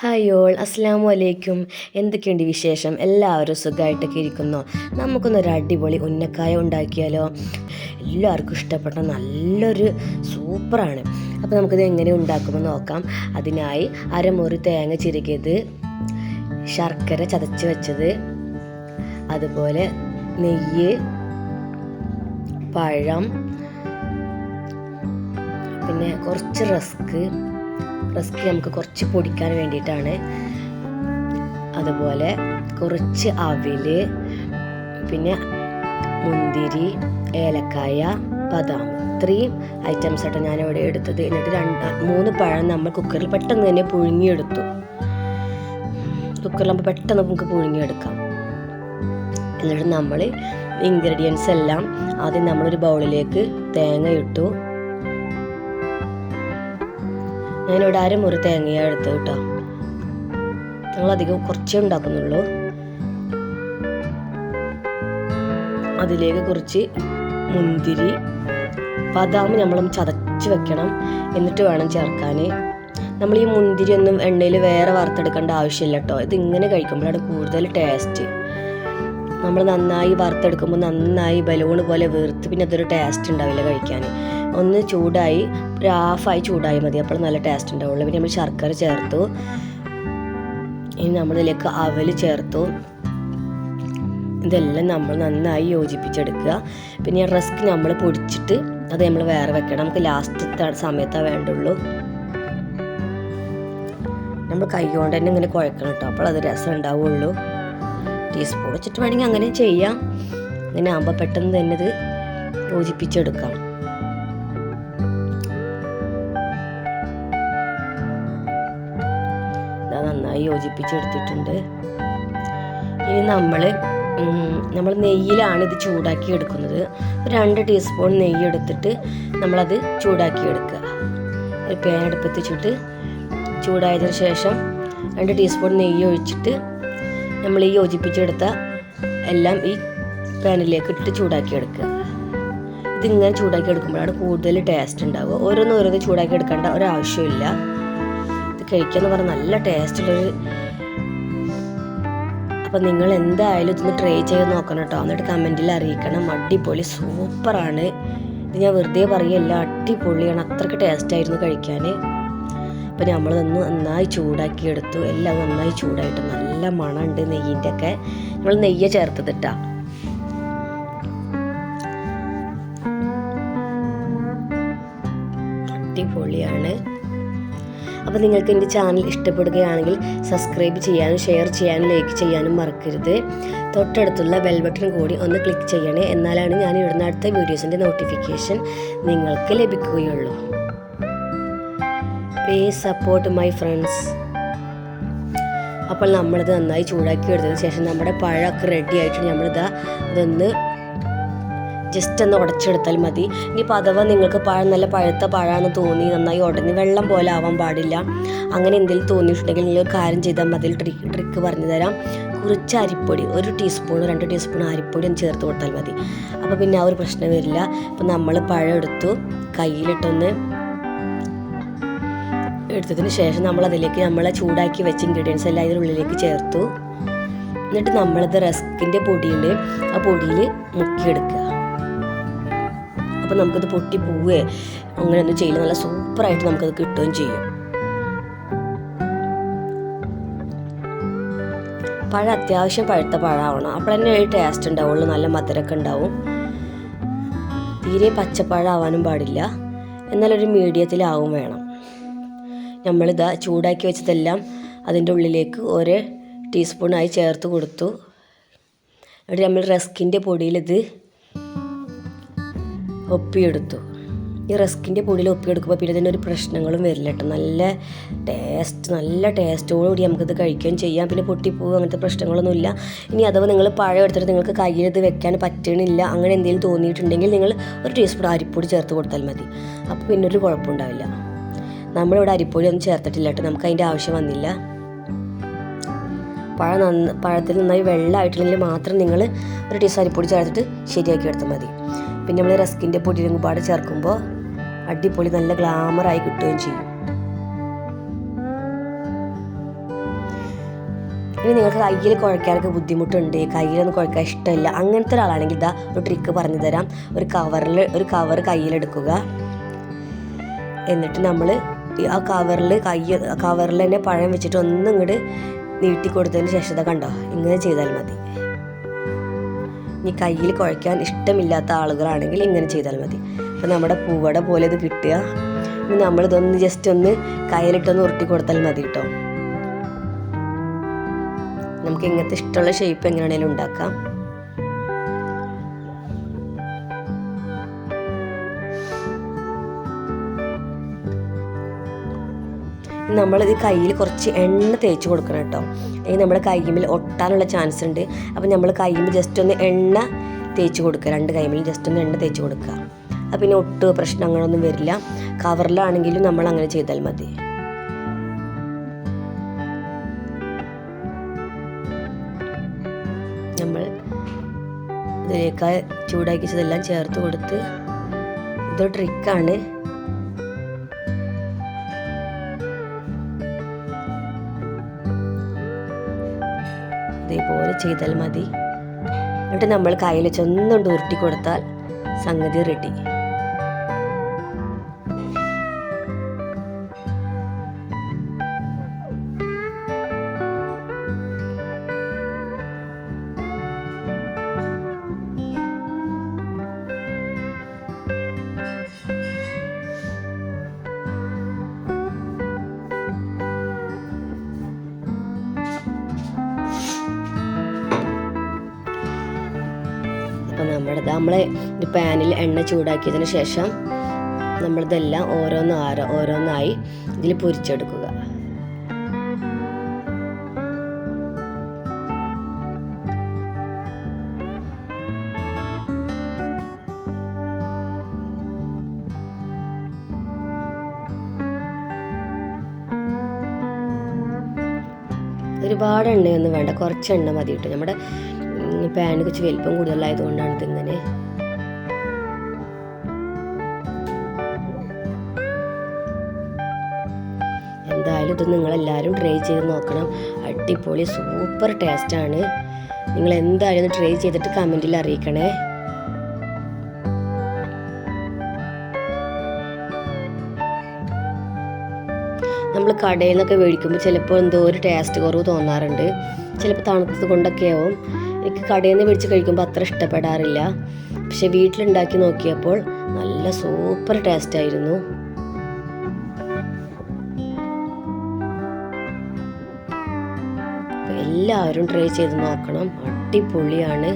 Hi all, അസ്സലാമു അലൈക്കും. എന്തൊക്കെയുണ്ട് വിശേഷം? എല്ലാവരും സുഖമായിട്ടൊക്കെ ഇരിക്കുന്നോ? നമുക്കൊന്നൊരു അടിപൊളി ഉന്നക്കായ ഉണ്ടാക്കിയാലോ? എല്ലാവർക്കും ഇഷ്ടപ്പെട്ട നല്ലൊരു സൂപ്പറാണ്. അപ്പോൾ നമുക്കിത് എങ്ങനെ ഉണ്ടാക്കുമെന്ന് നോക്കാം. അതിനായി അരമുറി തേങ്ങ ചിരകിയത്, ശർക്കര ചതച്ച് വെച്ചത്, അതുപോലെ നെയ്യ്, പഴം, പിന്നെ കുറച്ച് റസ്ക് നമുക്ക് കുറച്ച് പൊടിക്കാൻ വേണ്ടിയിട്ടാണ്. അതുപോലെ കുറച്ച് അവില്, പിന്നെ മുന്തിരി, ഏലക്കായ, ബദാം, ഇത്രയും ഐറ്റംസ് ആട്ടോ ഞാനിവിടെ എടുത്തത്. എന്നിട്ട് 3 പഴം നമ്മൾ കുക്കറിൽ പെട്ടെന്ന് തന്നെ പുഴുങ്ങിയെടുത്തു. കുക്കറിലാകുമ്പോൾ പെട്ടെന്ന് നമുക്ക് പുഴുങ്ങിയെടുക്കാം. എന്നിട്ട് നമ്മൾ ഇൻഗ്രീഡിയൻസ് എല്ലാം ആദ്യം നമ്മളൊരു ബൗളിലേക്ക് തേങ്ങ ഇട്ടു. ഞാനിവിടെ അരമുറി തേങ്ങയാണ് എടുത്തത് കേട്ടോ. ഞങ്ങളധികം കുറച്ചേ ഉണ്ടാക്കുന്നുള്ളൂ. അതിലേക്ക് കുറച്ച് മുന്തിരി, ബദാം നമ്മൾ ചതച്ച് വെക്കണം, എന്നിട്ട് വേണം ചേർക്കാൻ. നമ്മൾ ഈ മുന്തിരി ഒന്നും എണ്ണയിൽ വേറെ വറുത്തെടുക്കേണ്ട ആവശ്യമില്ല കേട്ടോ. ഇതിങ്ങനെ കഴിക്കുമ്പോഴാണ് കൂടുതൽ ടേസ്റ്റ്. നമ്മൾ നന്നായി വറുത്തെടുക്കുമ്പോൾ നന്നായി ബലൂണ് പോലെ വീർത്ത് പിന്നെ അതൊരു ടേസ്റ്റ് ഉണ്ടാവില്ല കഴിക്കാൻ. ഒന്ന് ചൂടായി, ഒരു ഹാഫായി ചൂടായി മതി, അപ്പോൾ നല്ല ടേസ്റ്റ് ഉണ്ടാവുള്ളൂ. പിന്നെ നമ്മൾ ശർക്കര ചേർത്തു. ഇനി നമ്മളിതിലേക്ക് അവൽ ചേർത്തു. ഇതെല്ലാം നമ്മൾ നന്നായി യോജിപ്പിച്ചെടുക്കുക. പിന്നെ റസ്ക് നമ്മൾ പൊടിച്ചിട്ട് അത് നമ്മൾ വേറെ വെക്കണം. നമുക്ക് ലാസ്റ്റത്തെ സമയത്താണ് വേണ്ടുള്ളൂ. നമ്മൾ കൈ കൊണ്ട് തന്നെ ഇങ്ങനെ കുഴക്കണം കേട്ടോ, അപ്പോൾ അത് രസം ഉണ്ടാവുള്ളൂ. ടീസ്പൂൺ വെച്ചിട്ട് വേണമെങ്കിൽ അങ്ങനെ ചെയ്യാം. ഇങ്ങനെ ആകുമ്പോൾ പെട്ടെന്ന് തന്നെ ഇത് യോജിപ്പിച്ചെടുക്കാം. നന്നായി യോജിപ്പിച്ചെടുത്തിട്ടുണ്ട്. ഇനി നമ്മൾ നെയ്യിലാണ് ഇത് ചൂടാക്കി എടുക്കുന്നത്. 2 ടീസ്പൂൺ നെയ്യ് എടുത്തിട്ട് നമ്മളത് ചൂടാക്കി എടുക്കുക. ഒരു പാൻ അടുപ്പത്ത് വെച്ചിട്ട് ചൂടായതിനു ശേഷം 2 ടീസ്പൂൺ നെയ്യ് ഒഴിച്ചിട്ട് നമ്മൾ ഈ യോജിപ്പിച്ചെടുത്ത എല്ലാം ഈ പാനിലേക്ക് ഇട്ടിട്ട് ചൂടാക്കി എടുക്കുക. ഇതിങ്ങനെ ചൂടാക്കി എടുക്കുമ്പോഴാണ് കൂടുതൽ ടേസ്റ്റ് ഉണ്ടാവുക. ഓരോന്ന് ചൂടാക്കി എടുക്കേണ്ട ഒരാവശ്യമില്ല. ഇത് കഴിക്കാന്ന് പറഞ്ഞാൽ നല്ല ടേസ്റ്റുള്ളൊരു. അപ്പം നിങ്ങൾ എന്തായാലും ഇതൊന്ന് ട്രൈ ചെയ്ത് നോക്കണം കേട്ടോ. എന്നിട്ട് കമൻറ്റിൽ അറിയിക്കണം. അടിപൊളി സൂപ്പറാണ്. ഇത് ഞാൻ വെറുതെ പറയല്ല, അടിപൊളിയാണ്. അത്രയ്ക്ക് ടേസ്റ്റായിരുന്നു കഴിക്കാൻ. അപ്പം നമ്മളിതൊന്ന് നന്നായി ചൂടാക്കി എടുത്തു. എല്ലാം നന്നായി ചൂടായിട്ട് നല്ല മണമുണ്ട് നെയ്യിൻ്റെ ഒക്കെ. നമ്മൾ നെയ്യ് ചേർത്തതിട്ടാ. അടിപൊളിയാണ്. അപ്പോൾ നിങ്ങൾക്ക് എൻ്റെ ചാനൽ ഇഷ്ടപ്പെടുകയാണെങ്കിൽ സബ്സ്ക്രൈബ് ചെയ്യാനും ഷെയർ ചെയ്യാനും ലൈക്ക് ചെയ്യാനും മറക്കരുത്. തൊട്ടടുത്തുള്ള ബെൽ ബട്ടൺ കൂടി ഒന്ന് ക്ലിക്ക് ചെയ്യണേ. എന്നാലാണ് ഞാൻ ഇടുന്ന അടുത്ത വീഡിയോസിൻ്റെ നോട്ടിഫിക്കേഷൻ നിങ്ങൾക്ക് ലഭിക്കുകയുള്ളൂ. Please support my friends. അപ്പോൾ നമ്മളിത് നന്നായി ചൂടാക്കി എടുത്തതിന് ശേഷം നമ്മുടെ പഴമൊക്കെ റെഡി ആയിട്ട് അതൊന്ന് ജസ്റ്റ് ഒന്ന് ഉടച്ചെടുത്താൽ മതി. ഇനിയിപ്പോൾ അഥവാ നിങ്ങൾക്ക് പഴം നല്ല പഴുത്ത പഴമാണെന്ന് തോന്നി നന്നായി ഉടഞ്ഞ് വെള്ളം പോലെ ആവാൻ പാടില്ല. അങ്ങനെ എന്തെങ്കിലും തോന്നിയിട്ടുണ്ടെങ്കിൽ നിങ്ങൾ കാര്യം ചെയ്താൽ മതി. ട്രിക്ക് പറഞ്ഞു തരാം. കുറച്ച് അരിപ്പൊടി, 1 ടീസ്പൂൺ 2 ടീസ്പൂൺ അരിപ്പൊടി ഒന്ന് ചേർത്ത് കൊടുത്താൽ മതി. അപ്പോൾ പിന്നെ ആ ഒരു പ്രശ്നം വരില്ല. അപ്പോൾ നമ്മൾ പഴം കയ്യിലിട്ടൊന്ന് എടുത്തതിന് ശേഷം നമ്മളതിലേക്ക് നമ്മളെ ചൂടാക്കി വെച്ച ഇൻഗ്രീഡിയൻസ് എല്ലാം ഇതിനുള്ളിലേക്ക് ചേർത്തു. എന്നിട്ട് നമ്മളത് റസ്കിൻ്റെ പൊടിയുണ്ട്, ആ പൊടിയിൽ മുക്കിയെടുക്കുക. അപ്പോൾ നമുക്കത് പൊട്ടി പോവുകയെ അങ്ങനെയൊന്നും ചെയ്യില്ല. നല്ല സൂപ്പറായിട്ട് നമുക്കത് കിട്ടുകയും ചെയ്യും. പഴം അത്യാവശ്യം പഴുത്ത പഴമാവണം, അപ്പോൾ തന്നെ ഒരു ടേസ്റ്റ് ഉണ്ടാവുള്ളൂ. നല്ല മധുരമൊക്കെ ഉണ്ടാവും. തീരെ പച്ചപ്പഴം ആവാനും പാടില്ല, എന്നാലൊരു മീഡിയത്തിലാവും വേണം. നമ്മളിതാ ചൂടാക്കി വെച്ചതെല്ലാം അതിൻ്റെ ഉള്ളിലേക്ക് 1 ടീസ്പൂണായി ചേർത്ത് കൊടുത്തു. എന്നിട്ട് നമ്മൾ റസ്കിൻ്റെ പൊടിയിലിത് ഒപ്പിയെടുത്തു. ഈ റസ്കിൻ്റെ പൊടിയിൽ ഒപ്പിയെടുക്കുമ്പോൾ പിന്നെ ഇതിനൊരു പ്രശ്നങ്ങളും വരില്ല കേട്ടോ. നല്ല ടേസ്റ്റോടുകൂടി നമുക്കിത് കഴിക്കുകയും ചെയ്യാം. പിന്നെ പൊട്ടിപ്പോവുക അങ്ങനത്തെ പ്രശ്നങ്ങളൊന്നുമില്ല. ഇനി അഥവാ നിങ്ങൾ പഴം എടുത്തിട്ട് നിങ്ങൾക്ക് കയ്യിൽ ഇത് വെക്കാൻ പറ്റണില്ല, അങ്ങനെ എന്തെങ്കിലും തോന്നിയിട്ടുണ്ടെങ്കിൽ നിങ്ങൾ 1 ടീസ്പൂൺ അരിപ്പൊടി ചേർത്ത് കൊടുത്താൽ മതി. അപ്പോൾ പിന്നെ ഒരു കുഴപ്പമുണ്ടാവില്ല. നമ്മളിവിടെ അരിപ്പൊടി ഒന്നും ചേർത്തിട്ടില്ല കേട്ടോ, നമുക്ക് അതിൻ്റെ ആവശ്യം വന്നില്ല. പഴത്തിൽ നന്നായി വെള്ളമായിട്ടുണ്ടെങ്കിൽ മാത്രം നിങ്ങൾ 1 ടീസ്പൂൺ അരിപ്പൊടി ചേർത്തിട്ട് ശരിയാക്കി എടുത്താൽ മതി. പിന്നെ നമ്മൾ റസ്കിൻ്റെ പൊടിയും കൂടെ ചേർക്കുമ്പോൾ അടിപൊളി നല്ല ഗ്ലാമറായി കിട്ടുകയും ചെയ്യും. ഇനി നിങ്ങൾക്ക് കയ്യിൽ കുഴയ്ക്കാനൊക്കെ ബുദ്ധിമുട്ടുണ്ട്, കയ്യിലൊന്നും കുഴക്കാൻ ഇഷ്ടമില്ല, അങ്ങനത്തെ ഒരാളാണെങ്കിൽ ഇതാ ഒരു ട്രിക്ക് പറഞ്ഞു തരാം. ഒരു കവർ കയ്യിലെടുക്കുക. എന്നിട്ട് നമ്മൾ ആ കവറിൽ തന്നെ പഴം വെച്ചിട്ട് ഒന്നും ഇങ്ങോട്ട് നീട്ടി കൊടുത്തതിന് ശേഷം കണ്ടോ, ഇങ്ങനെ ചെയ്താൽ മതി. ഇനി കയ്യിൽ കുഴയ്ക്കാൻ ഇഷ്ടമില്ലാത്ത ആളുകളാണെങ്കിൽ ഇങ്ങനെ ചെയ്താൽ മതി. അപ്പോൾ നമ്മുടെ പൂവട പോലെ ഇത് കിട്ടുക. ഇനി നമ്മളിതൊന്ന് ജസ്റ്റ് ഒന്ന് കയ്യിലിട്ടൊന്ന് ഉരുട്ടി കൊടുത്താൽ മതി കേട്ടോ. നമുക്ക് ഇങ്ങനത്തെ ഇഷ്ടമുള്ള ഷേപ്പ് എങ്ങനെയാണെങ്കിലും ഉണ്ടാക്കാം. നമ്മളിത് കയ്യിൽ കുറച്ച് എണ്ണ തേച്ച് കൊടുക്കണം കേട്ടോ. അല്ലെങ്കിൽ നമ്മുടെ കൈമിൽ ഒട്ടാനുള്ള ചാൻസ് ഉണ്ട്. അപ്പോൾ നമ്മൾ കൈമിൽ ജസ്റ്റ് ഒന്ന് എണ്ണ തേച്ച് കൊടുക്കുക, 2 കൈമിലും ജസ്റ്റ് ഒന്ന് എണ്ണ തേച്ച് കൊടുക്കുക. അപ്പം പിന്നെ ഒട്ട് പ്രശ്നം അങ്ങനെയൊന്നും വരില്ല. കവറിലാണെങ്കിലും നമ്മൾ അങ്ങനെ ചെയ്താൽ മതി. നമ്മൾ ഇതിലേക്ക് ചൂടാക്കിച്ചതെല്ലാം ചേർത്ത് കൊടുത്ത്, ഇതൊരു ട്രിക്കാണ്. ഇതേപോലെ ചെയ്താൽ മതി. എന്നിട്ട് നമ്മൾ കയ്യിൽ ചെന്നുകൊണ്ട് ഉരുട്ടി കൊടുത്താൽ സംഗതി റെഡി. അപ്പോൾ നമ്മളെ ഒരു പാനിൽ എണ്ണ ചൂടാക്കിയതിന് ശേഷം നമ്മളിതെല്ലാം ഓരോന്നായി ഇതിൽ പൊരിച്ചെടുക്കുക. ഒരുപാട് എണ്ണയൊന്നും വേണ്ട, കുറച്ച് എണ്ണ മതി കേട്ടോ. നമ്മുടെ പാന് കുറച്ച് വലിപ്പം കൂടുതലായതുകൊണ്ടാണ് ഇതിങ്ങനെ. എന്തായാലും ഇത് നിങ്ങളെല്ലാവരും ട്രൈ ചെയ്ത് നോക്കണം. അടിപൊളി സൂപ്പർ ടേസ്റ്റാണ്. നിങ്ങൾ എന്തായാലും ട്രൈ ചെയ്തിട്ട് കമൻറ്റിൽ അറിയിക്കണേ. നമ്മൾ കടയിൽ നിന്നൊക്കെ മേടിക്കുമ്പോൾ ചിലപ്പോൾ എന്തോ ഒരു ടേസ്റ്റ് കുറവ് തോന്നാറുണ്ട്. ചിലപ്പോൾ തണുത്തത് കൊണ്ടൊക്കെ ആവും. എനിക്ക് കടയിൽ നിന്ന് മേടിച്ച് കഴിക്കുമ്പോൾ അത്ര ഇഷ്ടപ്പെടാറില്ല. പക്ഷെ വീട്ടിലുണ്ടാക്കി നോക്കിയപ്പോൾ നല്ല സൂപ്പർ ടേസ്റ്റ് ആയിരുന്നു. എല്ലാവരും ട്രൈ ചെയ്ത് നോക്കണം, അടിപൊളിയാണ്.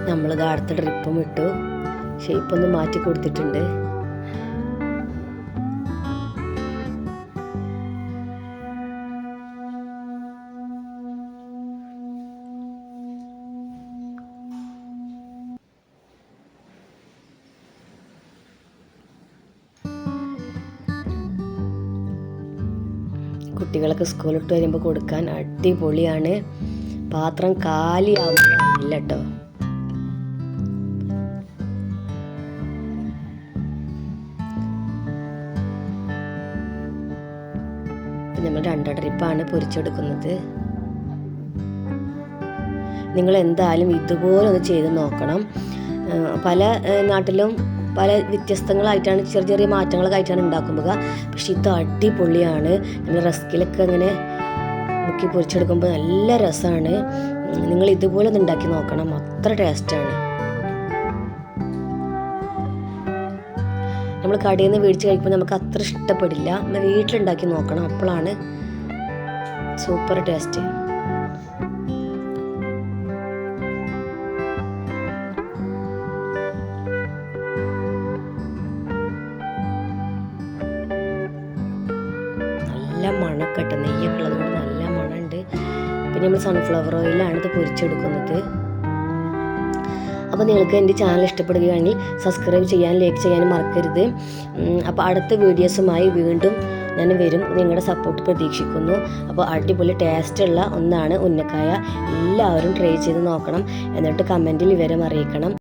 നമ്മളിത് അടുത്ത ട്രിപ്പും ഇട്ടു, ഷേപ്പൊന്ന് മാറ്റി കൊടുത്തിട്ടുണ്ട്. കുട്ടികളൊക്കെ സ്കൂളിട്ട് വരുമ്പോൾ കൊടുക്കാൻ അടിപൊളിയാണ്. പാത്രം കാലിയാവില്ല കേട്ടോ. നമ്മൾ 2 ട്രിപ്പാണ് പൊരിച്ചെടുക്കുന്നത്. നിങ്ങൾ എന്തായാലും ഇതുപോലെ ഒന്ന് ചെയ്ത് നോക്കണം. പല നാട്ടിലും പല വ്യത്യസ്തങ്ങളായിട്ടാണ്, ചെറിയ ചെറിയ മാറ്റങ്ങളൊക്കെ ആയിട്ടാണ് ഉണ്ടാക്കുമ്പോൾ. പക്ഷെ ഇത് അടിപൊളിയാണ്. നമ്മൾ റസ്കിലൊക്കെ അങ്ങനെ മുക്കി പൊരിച്ചെടുക്കുമ്പോൾ നല്ല രസമാണ്. നിങ്ങൾ ഇതുപോലെ ഒന്ന് ഉണ്ടാക്കി നോക്കണം, അത്ര ടേസ്റ്റാണ്. നമ്മൾ കടയിൽ നിന്ന് മേടിച്ച് കഴിക്കുമ്പോൾ നമുക്ക് അത്ര ഇഷ്ടപ്പെടില്ല. നമ്മൾ വീട്ടിലുണ്ടാക്കി നോക്കണം, അപ്പോഴാണ് സൂപ്പർ ടേസ്റ്റ്. നല്ല മണക്കട്ടെ, നെയ്യൊക്കെ ഉള്ളത് കൊണ്ട് നല്ല മണമുണ്ട്. പിന്നെ നമ്മൾ സൺഫ്ലവർ ഓയിലാണ് ഇത് പൊരിച്ചെടുക്കുന്നത്. അപ്പോൾ നിങ്ങൾക്ക് എൻ്റെ ചാനൽ ഇഷ്ടപ്പെടുകയാണെങ്കിൽ സബ്സ്ക്രൈബ് ചെയ്യാനും ലൈക്ക് ചെയ്യാനും മറക്കരുത്. അപ്പോൾ അടുത്ത വീഡിയോസുമായി വീണ്ടും ഞാൻ വരും, നിങ്ങളുടെ സപ്പോർട്ട് പ്രതീക്ഷിക്കുന്നു. അപ്പോൾ അടിപൊളി ടേസ്റ്റുള്ള ഒന്നാണ് ഉന്നക്കായ. എല്ലാവരും ട്രൈ ചെയ്ത് നോക്കണം, എന്നിട്ട് കമൻറ്റിൽ വിവരം അറിയിക്കണം.